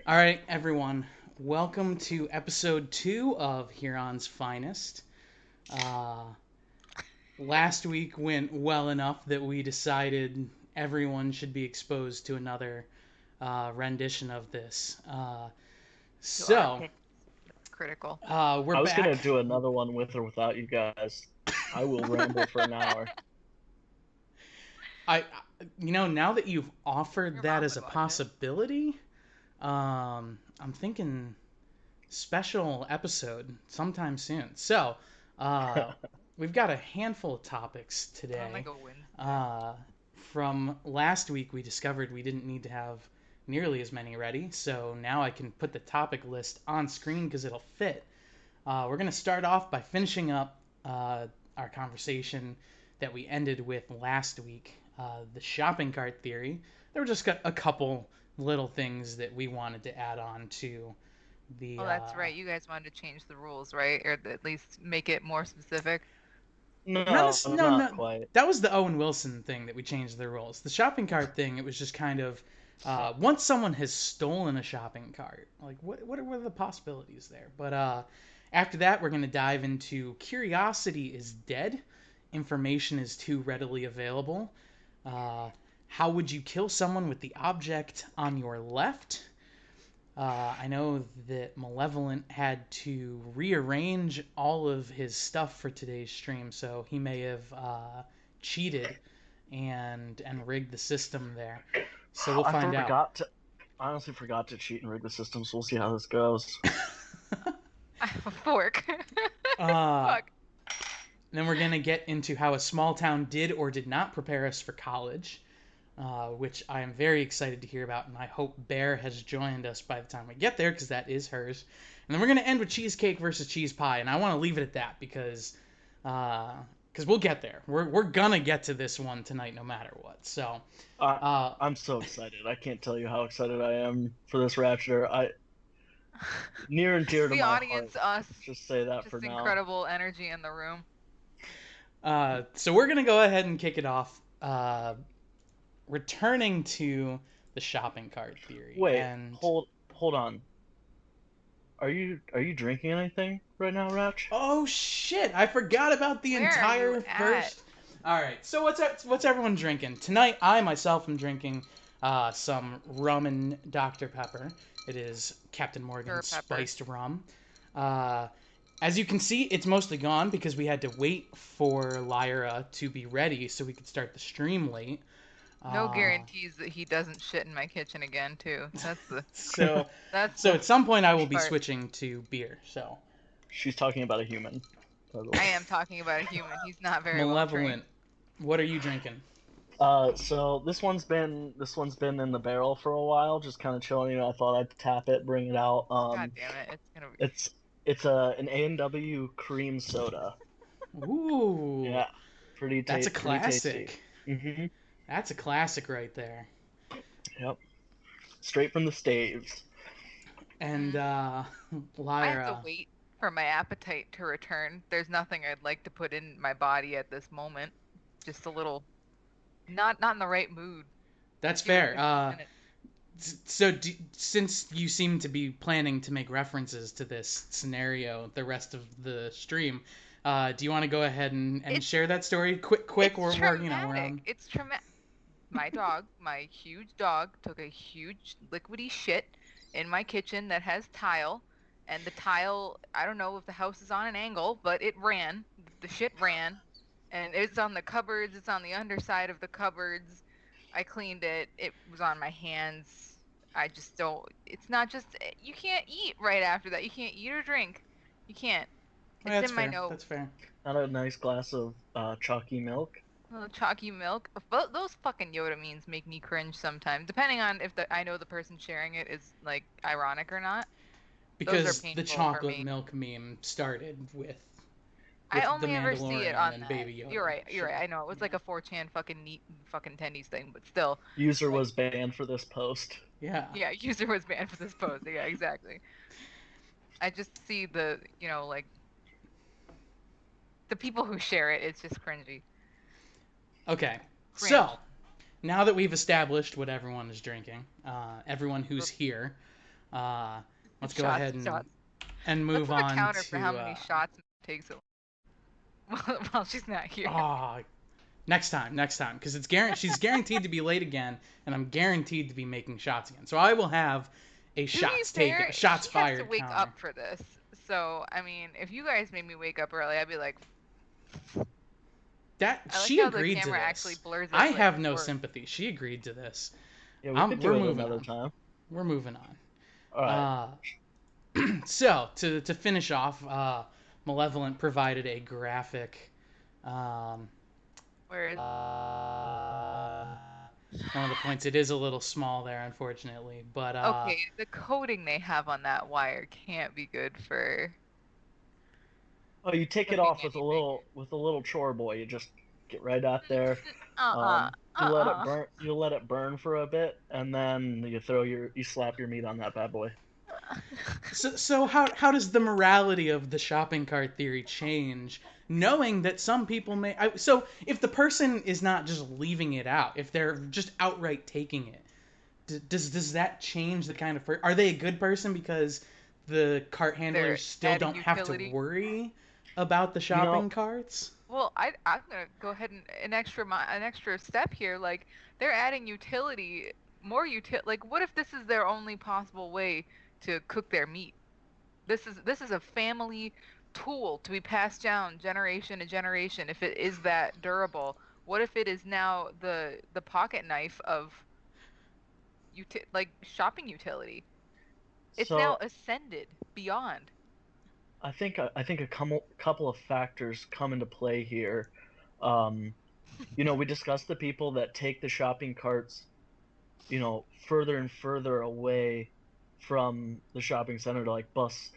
All right, everyone. Welcome to episode 2 of Huron's Finest. Uh, Last week went well enough that we decided everyone should be exposed to another rendition of this. To our So, opinions. That's critical. we're I was back. gonna do another one with or without you guys. I will ramble for an hour. I, now that you've offered Your that mom as would a watch it. possibility, I'm thinking special episode sometime soon. So, uh, we've got a handful of topics On like today. a Wednesday. Uh, from last week, we discovered we didn't need to have nearly as many ready, so now I can put the topic list on screen because it'll fit. We're going to start off by finishing up our conversation that we ended with last week, the shopping cart theory. There were just a couple little things that we wanted to add on to the Oh, that's right. You guys wanted to change the rules, right? Or at least make it more specific. No, no, not no. quite. That was the Owen Wilson thing that we changed the rules. The shopping cart thing, it was just kind of once someone has stolen a shopping cart, like what are the possibilities there? But after that, we're gonna dive into curiosity is dead, information is too readily available. Uh, how would you kill someone with the object on your left? I know that Malevolent had to rearrange all of his stuff for today's stream, so he may have cheated and rigged the system there. So we'll I find out. forgot to. I honestly forgot to cheat and rig the system, so we'll see how this goes. I have a fork. uh, Fuck. then we're gonna get into how a small town did or did not prepare us for college, which I am very excited to hear about, and I hope Bear has joined us by the time we get there because that is hers. And then we're gonna end with cheesecake versus cheese pie, and I want to leave it at that because we'll get there. We're gonna get to this one tonight, no matter what. So, I uh, I'm so excited. I can't tell you how excited I am for this rapture. I near and dear to The my heart. audience, us, Just say that for just now. incredible energy in the room. so we're gonna go ahead and kick it off. Returning to the shopping cart theory, Wait, and hold on. Are you drinking anything right now, Ratch? oh shit! I forgot about the Where are you entire at? first. All right, so what's everyone drinking tonight? I myself am drinking some rum and Dr Pepper. It is Captain Stir Morgan's pepper. spiced rum. Uh, as you can see, it's mostly gone because we had to wait for Lyra to be ready so we could start the stream late. No Uh, guarantees that he doesn't shit in my kitchen again, too. so That's so the at some point I will worst be part. switching to beer. So She's talking about a human, by the I way. am talking about a human. He's not very well trained. Malevolent, what are you drinking? So this one's been in the barrel for a while, just kind of chilling. I thought I'd tap it, bring it out. God damn it. It's gonna be. It's an A&W cream soda. Ooh, Yeah, that's a pretty tasty. classic. Mhm. That's a classic right there. Yep. Straight from the staves. And Mm. I have to Lyra, wait for my appetite to return. There's nothing I'd like to put in my body at this moment. Just a little, not in the right mood. that's Give it fair. a few minutes. Since you seem to be planning to make references to this scenario the rest of the stream, do you want to go ahead and It's share that story quick? it's We're traumatic. on. It's traumatic. My dog, my huge dog, took a huge liquidy shit in my kitchen that has tile, and the tile, I don't know if the house is on an angle, but it ran. The shit ran, and it's on the cupboards, it's on the underside of the cupboards. I cleaned it. It was on my hands. I just don't, it's not just, you can't eat right after that. You can't eat or drink. You can't. It's That's in my fair. nose. That's fair. Not a nice glass of chalky milk. Little chalky milk. Those fucking Yoda memes make me cringe sometimes, depending on if I know the person sharing it is like ironic or not. Those are Because the painful for chocolate me. milk meme started I with the only ever see it Mandalorian on and that. Baby You're Yoda. right. You're right. So I know it was like yeah, a 4chan fucking neat fucking tendies thing, but still, User like, was banned for this post. yeah. yeah, user was banned for this post. Yeah, exactly. I just see like the people who share it. It's just cringy. Okay. Cringe. So now that we've established what everyone is drinking, everyone who's Oops. here, Let's go Shots, ahead shots. and Let's move have a on counter for how to many shots it takes while she's not here. oh, next time, because she's guaranteed to be late again, and I'm guaranteed to be making shots again. So I will have a To be shots taken, fair, shots she has to fired wake counter. up for this. So, I mean, if you guys made me wake up early, I'd be like, That I like she how the agreed to camera actually this. blurs I out like have no words. sympathy. She agreed to this. Yeah, we could We're do it moving another on. time. We're moving on. All right. So to finish off, Malevolent provided a graphic. Um, Where is one of the points, it is a little small there, unfortunately, but okay, the coding they have on that wire can't be good for Oh, you take it cooking off anything. with a little chore boy. You just get right out there. Uh-uh. You let it Uh-uh. burn. You let it burn for a bit, and then you slap your meat on that bad boy. so how does the morality of the shopping cart theory change, knowing that some people may? So if the person is not just leaving it out, if they're just outright taking it, does that change the kind of are they a good person because the cart They're handlers still adding don't have to utility. worry about the You know, shopping carts? Well, I'm gonna go ahead and an extra step here. Like they're adding utility, more utility. Like what if this is their only possible way to cook their meat? This is a family tool to be passed down generation to generation. If it is that durable, what if it is now the pocket knife of like shopping utility? It's now so ascended beyond. I think a couple of factors come into play here. Um, we discussed the people that take the shopping carts, further and further away from the shopping center to like bus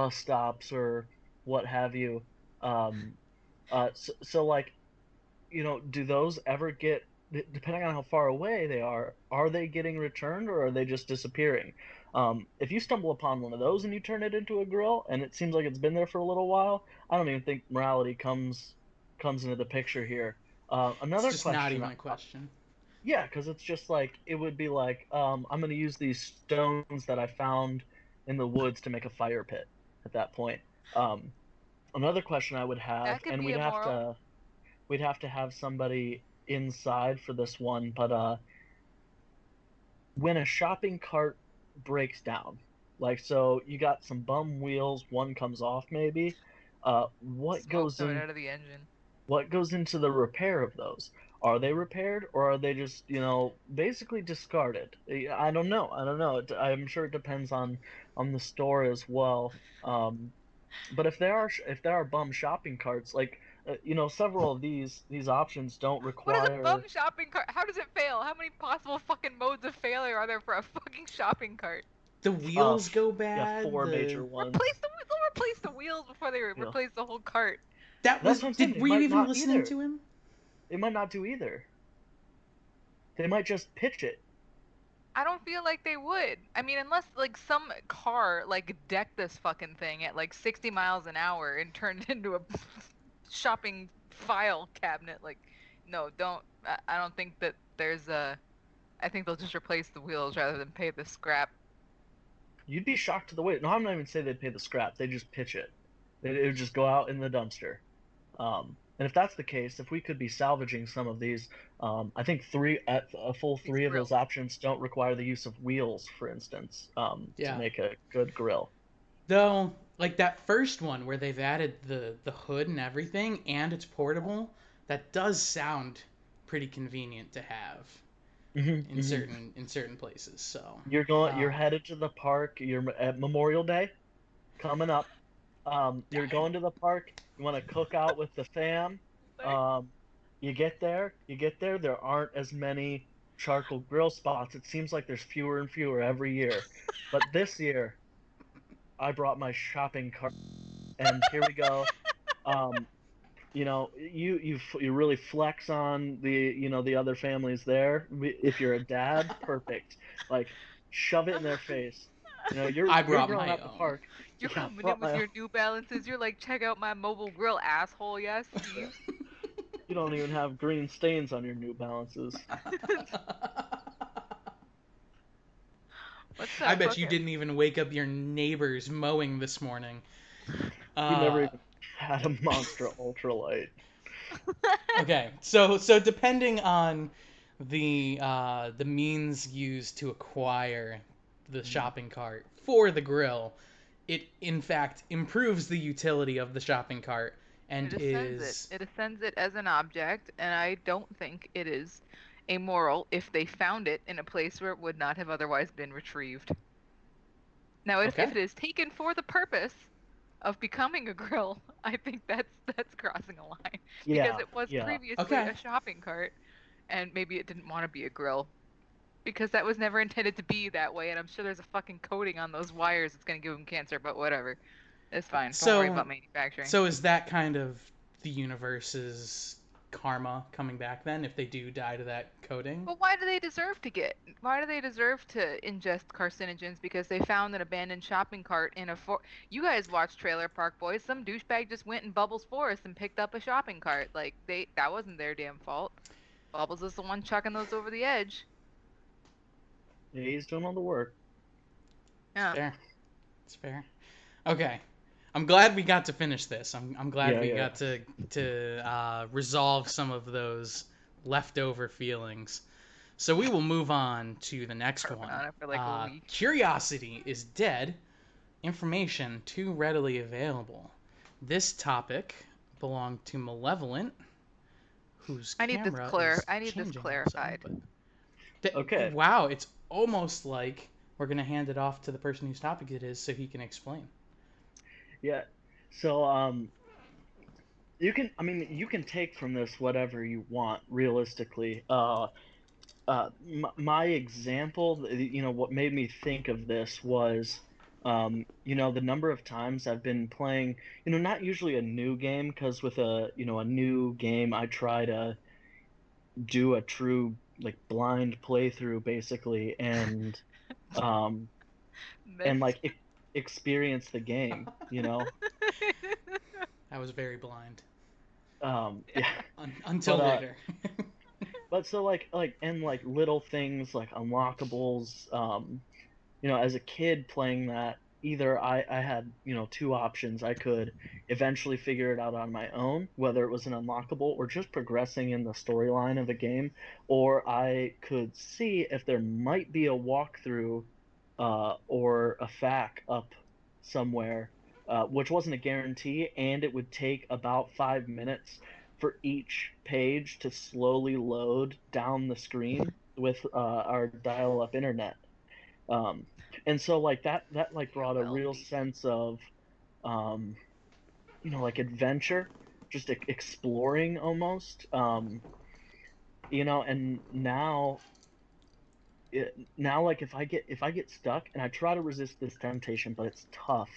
stops or what have you. Um, so like, do those ever get, depending on how far away they are they getting returned or are they just disappearing? If you stumble upon one of those and you turn it into a grill and it seems like it's been there for a little while, I don't even think morality comes into the picture here. It's Another just not question. even a question. Yeah, because it's just like it would be like, I'm gonna use these stones that I found in the woods to make a fire pit at that point. Um, Another question I would have, That could and be immoral. we'd have to have somebody inside for this one, but when a shopping cart breaks down, like so you got some bum wheels, one comes off maybe, what Smoke goes coming in out of the engine. what goes into the repair of those? Are they repaired or are they just, basically discarded? I don't know. I don't know. I'm sure it depends on the store as well. But if there are bum shopping carts, like several of these options don't What is a bum require. shopping cart? How does it fail? How many possible fucking modes of failure are there for a fucking shopping cart? The wheels go Yeah, bad. four The major ones. They'll replace the wheels before they You know, replace the whole cart. that was that's what I'm saying. did They were you might even not listening either. to him? They might not do either. They might just pitch it. I don't feel like they would. I mean, unless like some car like decked this fucking thing at like 60 miles an hour and turned it into a shopping file cabinet. Like, no, don't. I don't think that there's a. I think they'll just replace the wheels rather than pay the scrap. You'd be shocked to the weight. No, I'm not even saying they'd pay the scrap. They just pitch it. It would just go out in the dumpster. And if that's the case, if we could be salvaging some of these, I think a full These three of those grills. options don't require the use of wheels, for instance, to Yeah. make a good grill. Though, like that first one where they've added the hood and everything, and it's portable, that does sound pretty convenient to have Hmm, hmm. in certain places. So, You're uh, headed to the park. You're at Memorial Day coming up. You're I, going to the park. You want to cook out with the fam. Like, Um, you get there. There aren't as many charcoal grill spots. It seems like there's fewer and fewer every year. But this year, I brought my shopping cart, and here we go. Um, you really flex on the other families there. If you're a dad, perfect. Like shove it in their face. I You're brought grilling my out the own. park. you're Yeah, coming in brought with my. your New Balances. You're like, check out my mobile grill, asshole. Yes, Steve. You don't even have green stains on your New Balances. What's I up? bet you Fucking didn't even wake up your neighbors mowing this morning. We never Uh, even had a Monster Ultralight. okay, so depending on the means used to acquire the Mhm. shopping cart for the grill, it in fact improves the utility of the shopping cart and it ascends it. is It ascends it as an object, and I don't think it is amoral if they found it in a place where it would not have otherwise been retrieved. Now, if okay. it is taken for the purpose of becoming a grill, I think that's crossing a line because Yeah, it was yeah. previously Okay. a shopping cart, and maybe it didn't want to be a grill because that was never intended to be that way. And I'm sure there's a fucking coating on those wires that's gonna give them cancer, but whatever, it's fine. Don't worry So about manufacturing. so is that kind of the universe's karma coming back then if they do die to that coating? But why do they deserve to get? Why do they deserve to ingest carcinogens? Because they found an abandoned shopping cart in a You guys watched Trailer Park Boys. Some douchebag just went in Bubbles' forest and picked up a shopping cart. Like that wasn't their damn fault. Bubbles is the one chucking those over the edge. Yeah, he's doing all the work. It's Yeah. fair. It's fair. Okay. I'm glad we got to finish this. I'm glad Yeah, we yeah. got to resolve some of those leftover feelings. So we will move on to the next Harping one. on it for like a week. Curiosity is dead. Information too readily available. This topic belonged to Malevolent, whose camera is I need this changing also. clarified. But Okay. wow, it's almost like we're gonna hand it off to the person whose topic it is so he can explain. Yeah. So, you can take from this whatever you want, realistically. My example, what made me think of this was, the number of times I've been playing, not usually a new game, because with a new game, I try to do a true, like, blind playthrough, basically, um, and Myths. like experience the game, I was very blind yeah, until but later. so and like little things like unlockables, as a kid playing that, either I had, two options. I could eventually figure it out on my own, whether it was an unlockable or just progressing in the storyline of a game, or I could see if there might be a walkthrough, or a FAQ up somewhere, which wasn't a guarantee, and it would take about 5 minutes for each page to slowly load down the screen with our dial-up internet. um, and so like that like You're brought a real wealthy. sense of, um, like adventure, just exploring almost, and now like if I get stuck and I try to resist this temptation, but it's tough.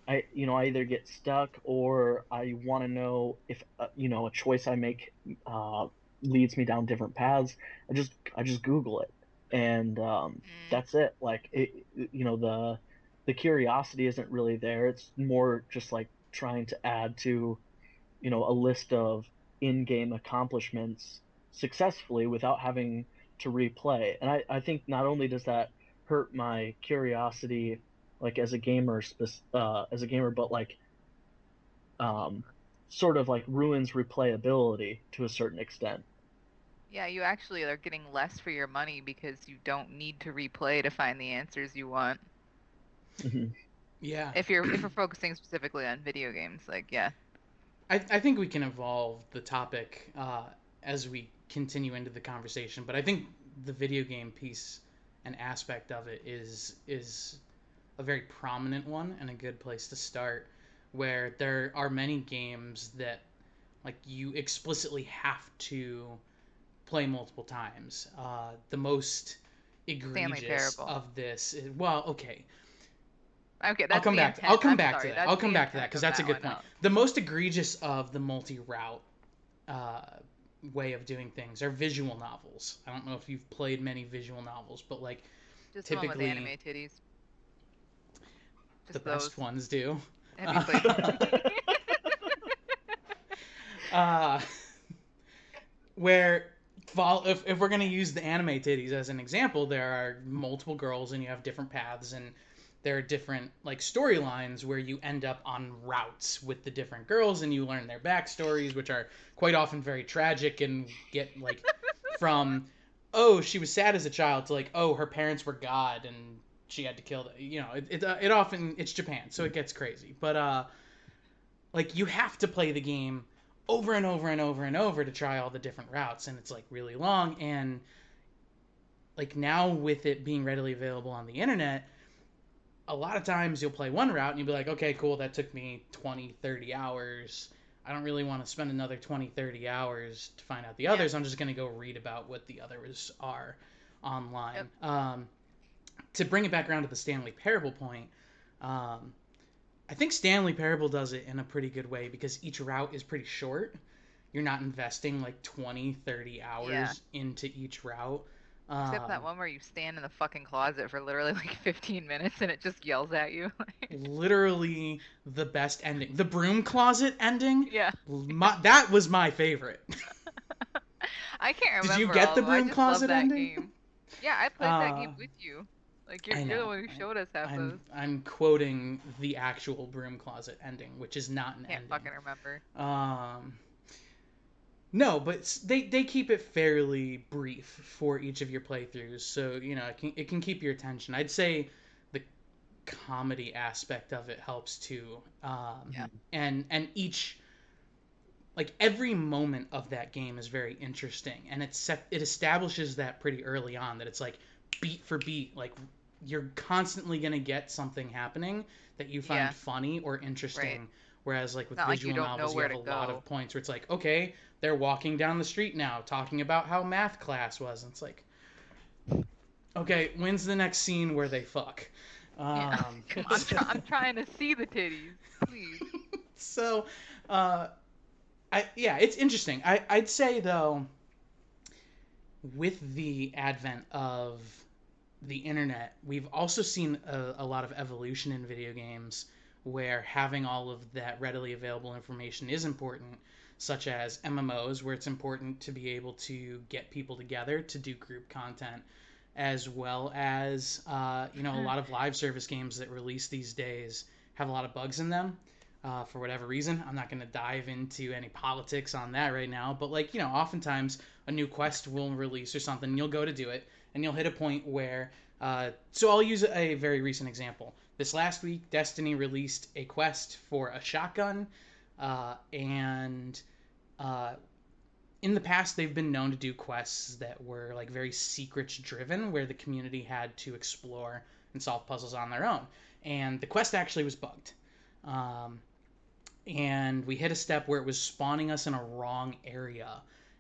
I either get stuck, or I want to know if, a choice I make, uh, leads me down different paths. I just Google it, and Mm. that's it. Like the curiosity isn't really there. It's more just like trying to add to, a list of in-game accomplishments successfully without having to replay. And I think not only does that hurt my curiosity, like as a gamer, but like, um, sort of like ruins replayability to a certain extent. Yeah, you actually are getting less for your money because you don't need to replay to find the answers you want. Hmm. Yeah. If you're focusing specifically on video games, like yeah. I think we can evolve the topic as we continue into the conversation, but I think the video game piece and aspect of it is a very prominent one and a good place to start, where there are many games that like you explicitly have to play multiple times. The most Stanley egregious Parable. of this is, well, okay, Okay, I'll that's come the back. I'll intent. come I'm back to sorry. that. I'll That's come the back to that intent because of that's a that good one. point. No. The most egregious of the multi-route uh, way of doing things are visual novels. I don't know if you've played many visual novels, but like Just the one with anime typically titties. the Just those. best ones do. Have you Uh, played them? uh, where if we're gonna use the anime titties as an example, there are multiple girls and you have different paths, and there are different like storylines where you end up on routes with the different girls and you learn their backstories, which are quite often very tragic and get like from oh she was sad as a child to like oh her parents were God and she had to kill them. It often it's Japan, so it gets crazy. But like you have to play the game over and over and over and over to try all the different routes, and it's like really long. And like now with it being readily available on the internet, a lot of times you'll play one route and you'll be like, okay, cool, that took me 20-30 hours. I don't really want to spend another 20-30 hours to find out the others. I'm just going to go read about what the others are online. Yep. To bring it back around to the Stanley Parable point, I think Stanley Parable does it in a pretty good way because each route is pretty short. You're not investing like 20-30 hours into each route. Except that one where you stand in the fucking closet for literally like 15 minutes and it just yells at you. Literally the best ending. The broom closet ending, Yeah. that was my favorite. I can't remember. Did you get the broom I just closet love that ending? game. Yeah, I played that game with you. Like you're the one who showed us half those. I'm quoting the actual broom closet ending, which is not an Can't ending. fucking remember. No, but they keep it fairly brief for each of your playthroughs, so it can keep your attention. I'd say the comedy aspect of it helps too. And each like every moment of that game is very interesting, and it establishes that pretty early on that it's like beat for beat, like you're constantly gonna get something happening that you find funny or interesting. Right. Whereas like with Not visual novels, you have a lot of points where it's like, okay, they're walking down the street now, talking about how math class was, and it's like, okay, when's the next scene where they fuck? I'm trying to see the titties, please. So, it's interesting. I'd say though, with the advent of the internet, we've also seen a lot of evolution in video games where having all of that readily available information is important, such as MMOs, where it's important to be able to get people together to do group content, as well as a lot of live service games that release these days have a lot of bugs in them. For whatever reason, I'm not going to dive into any politics on that right now, but oftentimes a new quest will release or something, and you'll go to do it, and you'll hit a point where so I'll use a very recent example. This last week, Destiny released a quest for a shotgun, and in the past they've been known to do quests that were like very secrets driven, where the community had to explore and solve puzzles on their own. And the quest actually was bugged. And we hit a step where it was spawning us in a wrong area,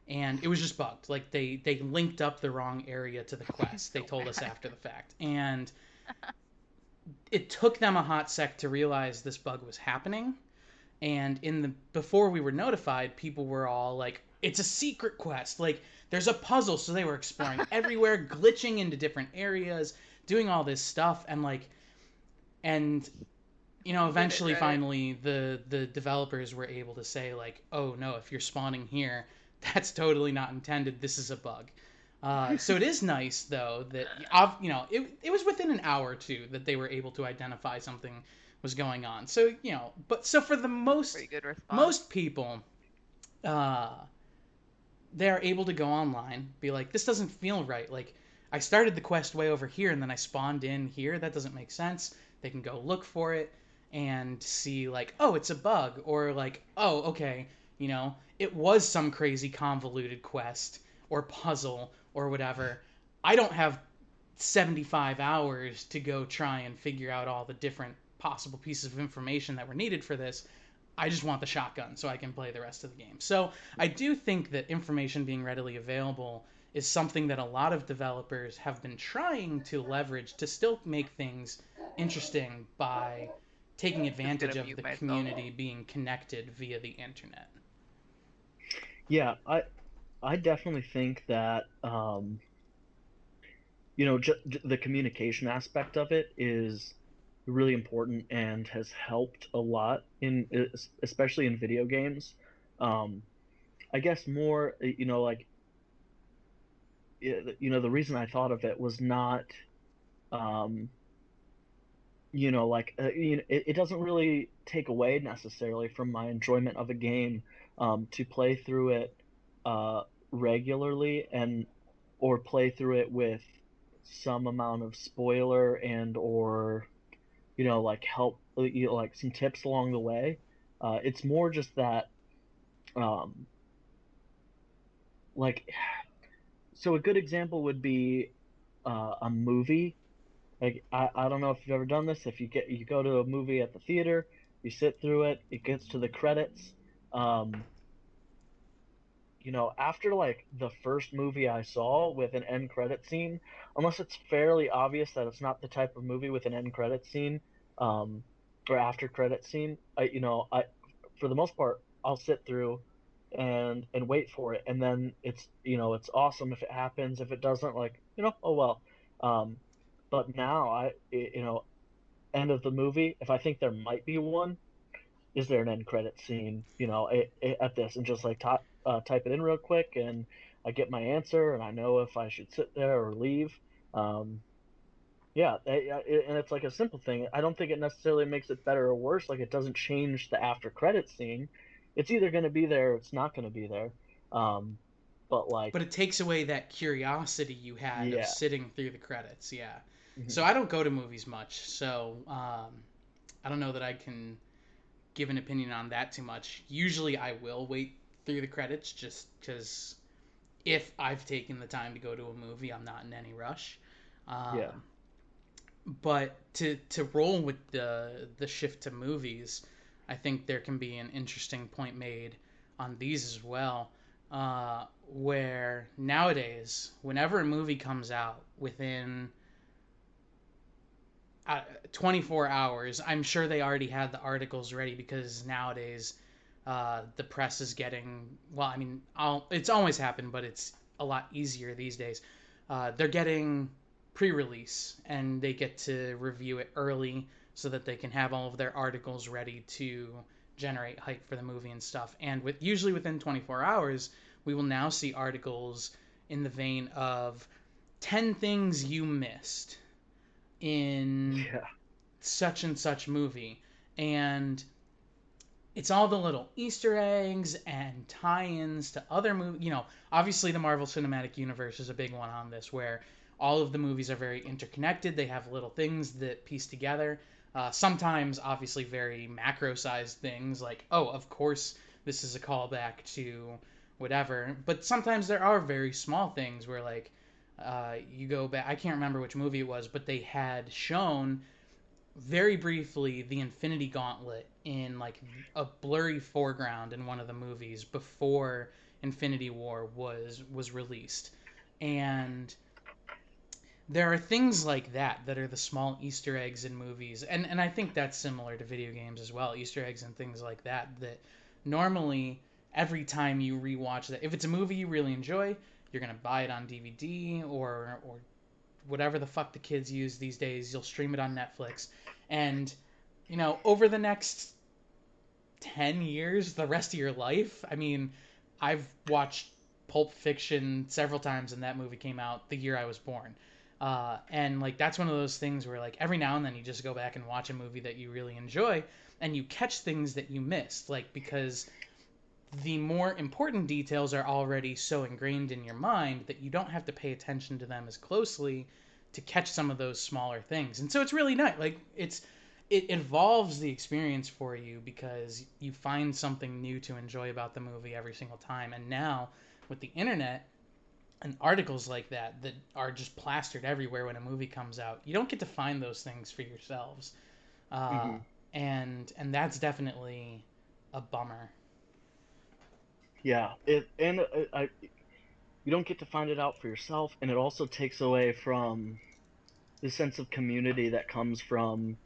and it was just bugged. Like they linked up the wrong area to the quest. They told us after the fact, and it took them a hot sec to realize this bug was happening. And before we were notified, people were all like, it's a secret quest, like there's a puzzle. So they were exploring everywhere, glitching into different areas, doing all this stuff, and eventually finally the developers were able to say like, oh no, if you're spawning here, that's totally not intended, this is a bug. So it is nice though that it was within an hour or two that they were able to identify something was going on. So but so for the most people, they're able to go online, be like, this doesn't feel right, like I started the quest way over here and then I spawned in here, that doesn't make sense. They can go look for it and see like, oh, it's a bug, or like, oh, okay, it was some crazy convoluted quest or puzzle or whatever. I don't have 75 hours to go try and figure out all the different possible pieces of information that were needed for this. I just want the shotgun so I can play the rest of the game. So I do think that information being readily available is something that a lot of developers have been trying to leverage to still make things interesting by taking advantage of the community being connected via the internet. Yeah, I definitely think that the communication aspect of it is really important and has helped a lot especially in video games. I guess more, like the reason I thought of it was not, um, like it doesn't really take away necessarily from my enjoyment of a game, to play through it uh, regularly, and or play through it with some amount of spoiler and or like help, like some tips along the way. It's more just that, um, like, so a good example would be a movie. Like, I don't know if you've ever done this. If you go to a movie at the theater, you sit through it, it gets to the credits. Um, After like the first movie I saw with an end credit scene, unless it's fairly obvious that it's not the type of movie with an end credit scene, um, or after credit scene, I for the most part I'll sit through and wait for it, and then it's awesome if it happens. If it doesn't, like, oh well. Um, but now end of the movie, if I think there might be one, is there an end credit scene, at this, and just like type it in real quick, and I get my answer, and I know if I should sit there or leave. Um, yeah, and it's like a simple thing. I don't think it necessarily makes it better or worse. Like, it doesn't change the after credit scene. It's either going to be there or it's not going to be there. Um, but But like, it takes away that curiosity you had of yeah. sitting through the credits. Yeah. So Hmm. I don't go to movies much, so I don't know that I can give an opinion on that too much. Usually I will wait through the credits just because if I've taken the time to go to a movie, I'm not in any rush. Yeah. Um, but to roll with the shift to movies, I think there can be an interesting point made on these as well. Where nowadays, whenever a movie comes out within 24 hours, I'm sure they already had the articles ready because nowadays the press is getting, well, I mean, it's always happened, but it's a lot easier these days. They're getting pre-release and they get to review it early so that they can have all of their articles ready to generate hype for the movie and stuff. And with usually within 24 hours, we will now see articles in the vein of 10 things you missed in Yeah. such and such movie. And it's all the little Easter eggs and tie-ins to other movies. Obviously the Marvel Cinematic Universe is a big one on this, where all of the movies are very interconnected. They have little things that piece together. Sometimes, obviously, very macro-sized things, like, oh, of course, this is a callback to whatever. But sometimes there are very small things where, like, you go back. I can't remember which movie it was, but they had shown very briefly the Infinity Gauntlet in like a blurry foreground in one of the movies before Infinity War was released. And there are things like that are the small Easter eggs in movies. And I think that's similar to video games as well. Easter eggs and things like that normally every time you rewatch that, if it's a movie you really enjoy, you're going to buy it on DVD or whatever the fuck the kids use these days. You'll stream it on Netflix, and over the next 10 years, the rest of your life. I mean, I've watched Pulp Fiction several times, and that movie came out the year I was born. And like that's one of those things where like every now and then you just go back and watch a movie that you really enjoy, and you catch things that you missed, like because the more important details are already so ingrained in your mind that you don't have to pay attention to them as closely to catch some of those smaller things. And so it's really nice. Like it involves the experience for you because you find something new to enjoy about the movie every single time. And now with the internet and articles like that are just plastered everywhere when a movie comes out, you don't get to find those things for yourselves. Uh, Hmm. and that's definitely a bummer. Yeah. It and I You don't get to find it out for yourself, and it also takes away from the sense of community that comes from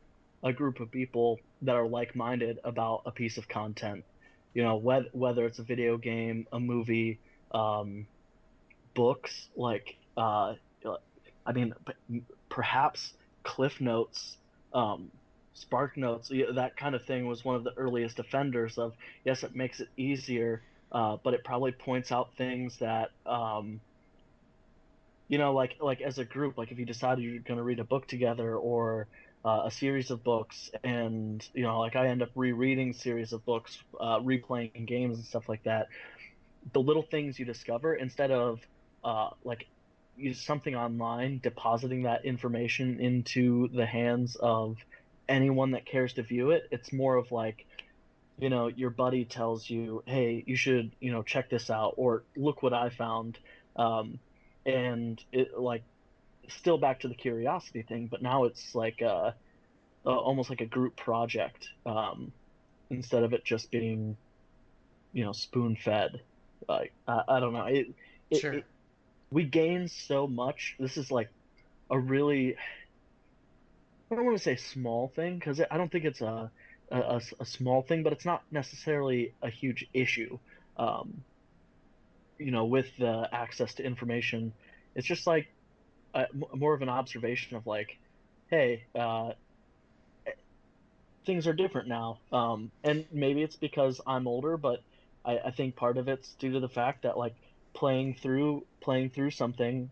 a group of people that are like-minded about a piece of content. Whether it's a video game, a movie, um, books, like, I mean, perhaps Cliff Notes, um, Spark Notes, that kind of thing was one of the earliest offenders of, yes, it makes it easier, but it probably points out things that, like as a group, like if you decided you're going to read a book together or a series of books, and like I end up rereading series of books, replaying games and stuff like that. The little things you discover instead of like use something online, depositing that information into the hands of anyone that cares to view it. It's more of like, your buddy tells you, hey, you should, check this out, or look what I found. Um, and it like still back to the curiosity thing, but now it's like almost like a group project, instead of it just being, spoon fed. Like I don't know. Sure. We gain so much. This is like a really, I don't want to say small thing, because I don't think it's a small thing, but it's not necessarily a huge issue. Um, with the access to information, it's just like more of an observation of like, hey, things are different now. And maybe it's because I'm older, but I think part of it's due to the fact that like playing through something,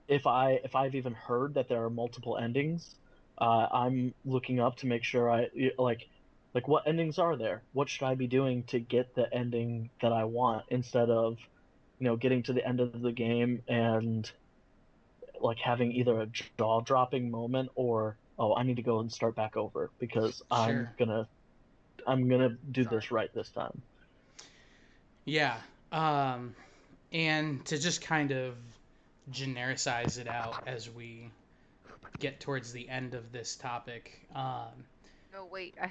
if I've even heard that there are multiple endings, I'm looking up to make sure like what endings are there? What should I be doing to get the ending that I want, instead of getting to the end of the game and like having either a jaw dropping moment, or oh, I need to go and start back over because Sure. I'm gonna do Sorry. this right this time. Yeah. Um, and to just kind of genericize it out as we get towards the end of this topic. No, wait. I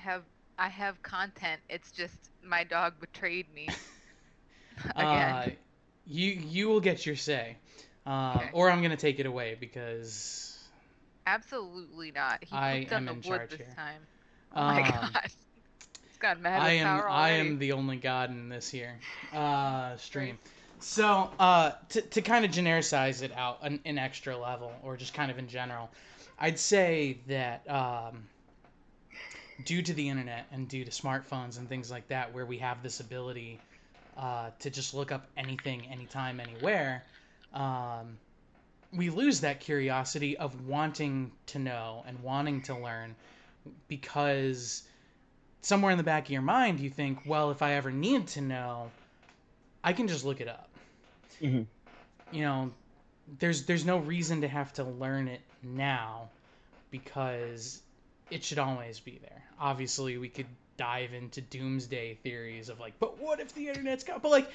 have content. It's just my dog betrayed me again. uh, you will get your say, Okay. or I'm gonna take it away because Absolutely not. He I pooped on am the in wood charge this here. time. Oh my Um, gosh. He's got mad I with am power I already. am the only god in this here stream. Grace. So to kind of genericize it out an extra level, or just kind of in general, I'd say that due to the internet and due to smartphones and things like that, where we have this ability to just look up anything, anytime, anywhere, um, we lose that curiosity of wanting to know and wanting to learn, because somewhere in the back of your mind you think, well, if I ever need to know, I can just look it up. Hmm. You know, there's no reason to have to learn it now, because it should always be there. Obviously, we could dive into doomsday theories of like, but what if the internet's got, but like,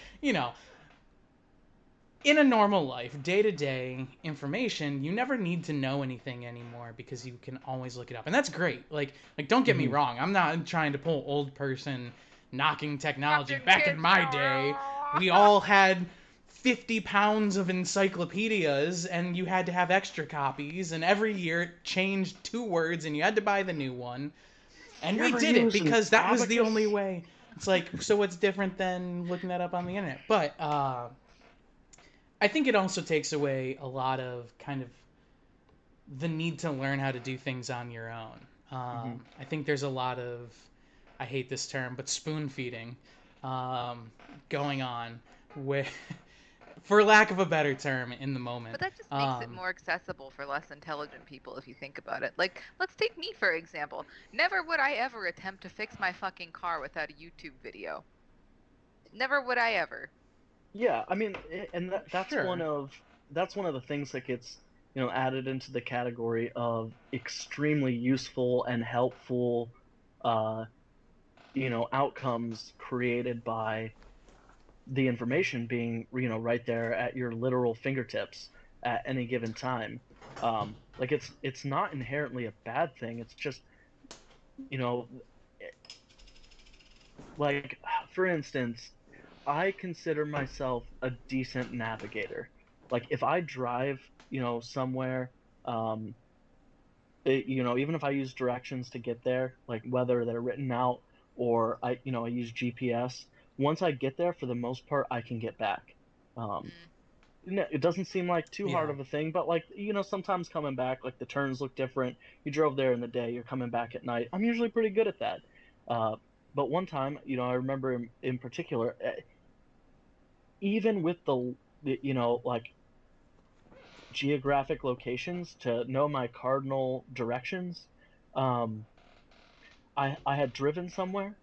in a normal life, day to day information, you never need to know anything anymore because you can always look it up, and that's great. Like don't get me Hmm. wrong, I'm not trying to pull old person knocking technology. Fucking Back in kids. my day, we all had 50 pounds of encyclopedias, and you had to have extra copies, and every year it changed 2 words, and you had to buy the new one, and You we ever did it use an because that was the abacus? only way. It's like, so what's different than looking that up on the internet? But I think it also takes away a lot of kind of the need to learn how to do things on your own. Hmm. I think there's a lot of, I hate this term, but spoon feeding um, going on, with, for lack of a better term, in the moment. But that just makes it more accessible for less intelligent people if you think about it. Like, let's take me for example. Never would I ever attempt to fix my fucking car without a YouTube video. Never would I ever. Yeah, I mean, and that's one Sure. of the things that gets added into the category of extremely useful and helpful, uh, outcomes created by the information being right there at your literal fingertips at any given time. Like it's not inherently a bad thing. It's just you know like for instance, I consider myself a decent navigator. Like if I drive somewhere, um even if I use directions to get there, like whether they're written out or I use GPS, once I get there, for the most part I can get back. um Mm. it doesn't seem like too hard Yeah. of a thing, but like sometimes coming back, like the turns look different. You drove there in the day, you're coming back at night. I'm usually pretty good at that. uh but one time, I remember in particular, even with like geographic locations to know my cardinal directions. Um, I had driven somewhere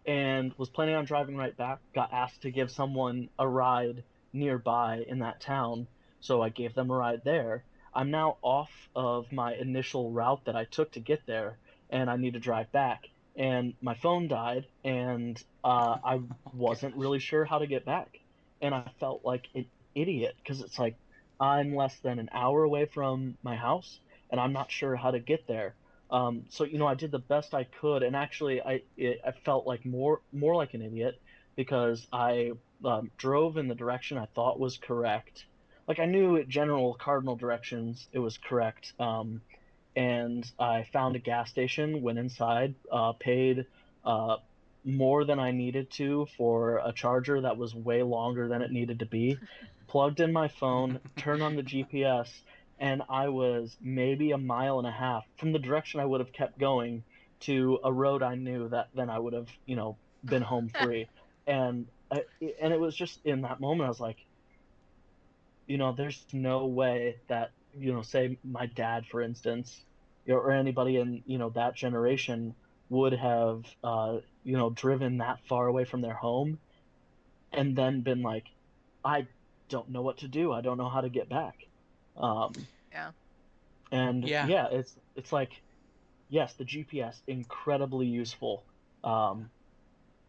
and was planning on driving right back, got asked to give someone a ride nearby in that town, so I gave them a ride there. I'm now off of my initial route that I took to get there, and I need to drive back. And my phone died, and I Oh wasn't gosh. really sure how to get back. And I felt like an idiot because it's like I'm less than an hour away from my house, and I'm not sure how to get there. So I did the best I could, and actually, I felt like more like an idiot because I drove in the direction I thought was correct. Like I knew general cardinal directions it was correct. And I found a gas station, went inside, paid uh, more than I needed to for a charger that was way longer than it needed to be, plugged in my phone, turned on the GPS, and I was maybe a mile and a half from the direction I would have kept going to a road I knew that then I would have, been home free. And and it was just in that moment I was like, there's no way that, say my dad, for instance, or anybody in, that generation would have, driven that far away from their home and then been like, I don't know what to do. I don't know how to get back. Um, Yeah. and Yeah. yeah, it's like, yes, the GPS incredibly useful. Um,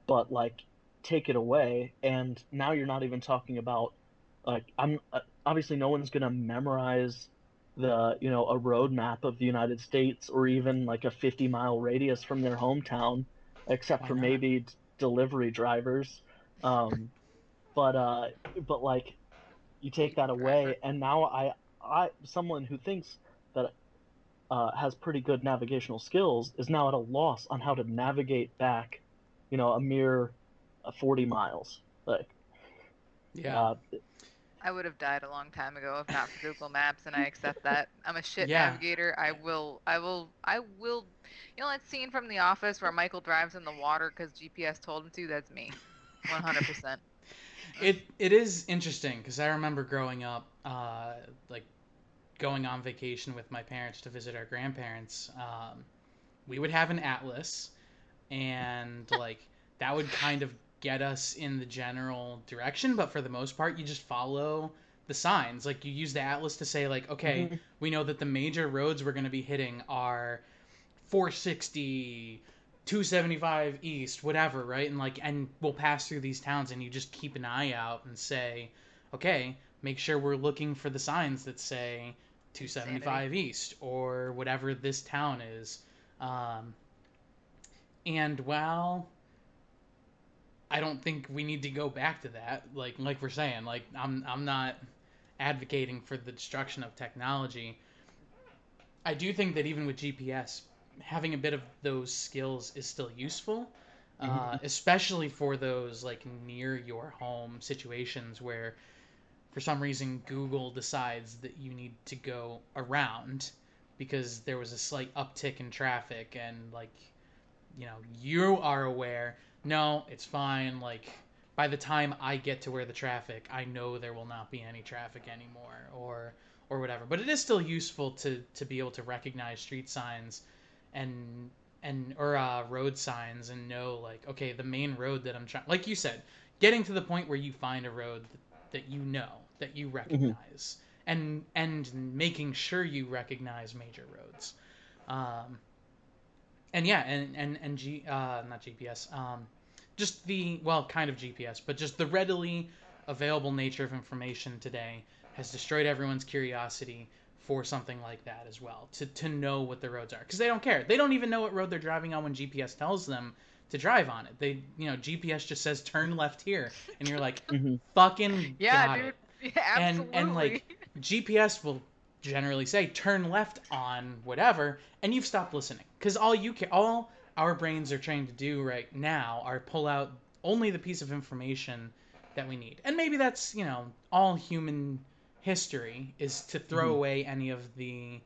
but like take it away and now you're not even talking about like I'm obviously no one's going to memorize the a road map of the United States or even like a 50-mile radius from their hometown except Why for not? maybe delivery drivers. um but like you take Uber that driver. away and now I someone who thinks that has pretty good navigational skills is now at a loss on how to navigate back, a mere 40 miles. Like, Yeah. uh, I would have died a long time ago if not for Google Maps, and I accept that. I'm a shit Yeah. navigator. I will. You know that scene from The Office where Michael drives in the water because GPS told him to? That's me. 100%. It is interesting because I remember growing up, like going on vacation with my parents to visit our grandparents. We would have an atlas, and like that would kind of get us in the general direction, but for the most part, you just follow the signs. Like you use the atlas to say like, okay, mhm, we know that the major roads we're going to be hitting are 460, 275 east, whatever, right? And like, and we'll pass through these towns, and you just keep an eye out and say, okay, make sure we're looking for the signs that say Insanity. 275 east or whatever this town is. Um, and while I don't think we need to go back to that, like we're saying, like I'm not advocating for the destruction of technology. I do think that even with GPS, having a bit of those skills is still useful, mhm, especially for those like near your home situations where, for some reason, Google decides that you need to go around because there was a slight uptick in traffic, and like you are aware. No, it's fine. Like by the time I get to where the traffic, I know there will not be any traffic anymore, or whatever. But it is still useful to be able to recognize street signs, and or road signs, and know like, okay, the main road that I'm trying, like you said, getting to the point where you find a road that you know, that you mhm, recognize, and making sure you recognize major roads. Um, and yeah, and not GPS, just the, well, kind of GPS, but just the readily available nature of information today has destroyed everyone's curiosity for something like that as well, to know what the roads are, because they don't care. They don't even know what road they're driving on when GPS tells them to drive on it. They, GPS just says turn left here, and you're like, mhm, fucking Yeah, got dude. it. Yeah, And absolutely. like GPS will generally say turn left on whatever, and you've stopped listening, because all our brains are trained to do right now are pull out only the piece of information that we need. And maybe that's, all human history is to throw mhm, away any of the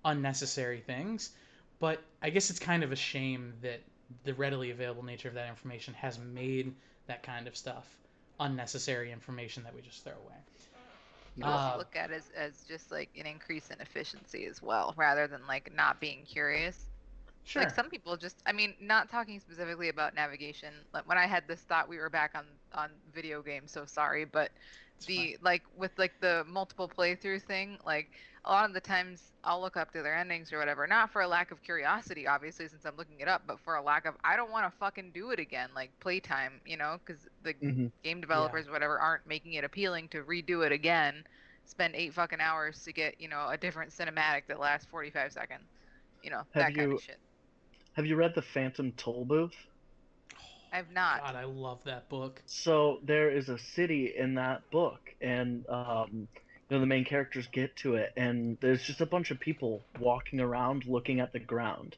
unnecessary things. But I guess it's kind of a shame that the readily available nature of that information has made that kind of stuff unnecessary information that we just throw away. could also Uh, look at it as just like an increase in efficiency as well, rather than like not being curious. Like sure. some people just, I mean, not talking specifically about navigation. Like when I had this thought, we were back on video games, so sorry, but It's fine. the like with like the multiple playthrough thing, like a lot of the times I'll look up to their endings or whatever, not for a lack of curiosity, obviously, since I'm looking it up, but for a lack of I don't want to fucking do it again, like playtime, because the Hmm. game Yeah. developers, whatever, aren't making it appealing to redo it again, spend 8 fucking hours to get, a different cinematic that lasts 45 seconds, Have that kind of you shit. have you read the Phantom Toll Booth? I've not. God, I love that book. So there is a city in that book, and the main characters get to it, and there's just a bunch of people walking around looking at the ground,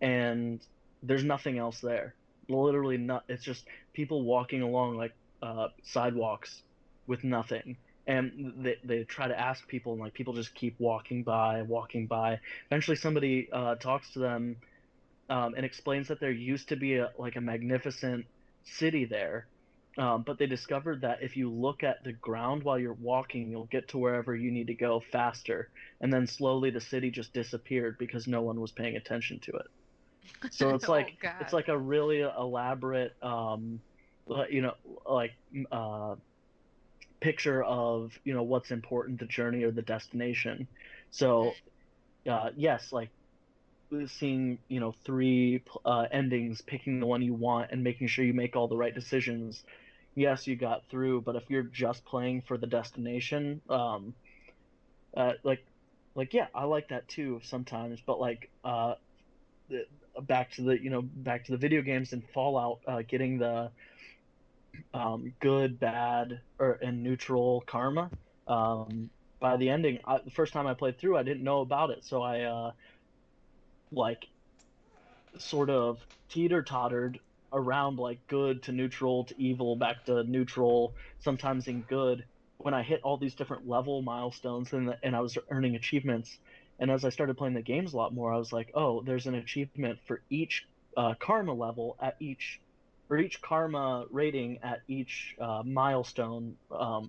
and there's nothing else there. Literally, not. It's just people walking along like sidewalks with nothing, and they try to ask people, and like people just keep walking by, walking by. Eventually, somebody talks to them and explains that there used to be a magnificent city there, but they discovered that if you look at the ground while you're walking, you'll get to wherever you need to go faster, and then slowly the city just disappeared because no one was paying attention to it. So it's Oh like it's God. like a really elaborate, you know, like uh, picture of what's important, the journey or the destination. So yes, like seeing three endings, picking the one you want and making sure you make all the right decisions, yes, you got through. But if you're just playing for the destination, like yeah, I like that too sometimes. But like the, back to the back to the video games and Fallout, getting the good, bad, or and neutral karma. By the ending, the first time I played through, I didn't know about it, so I like sort of teeter tottered around like good to neutral to evil back to neutral, sometimes in good, when I hit all these different level milestones and I was earning achievements. And as I started playing the games a lot more, I was like, oh, there's an achievement for each karma level at each, or each karma rating at each milestone,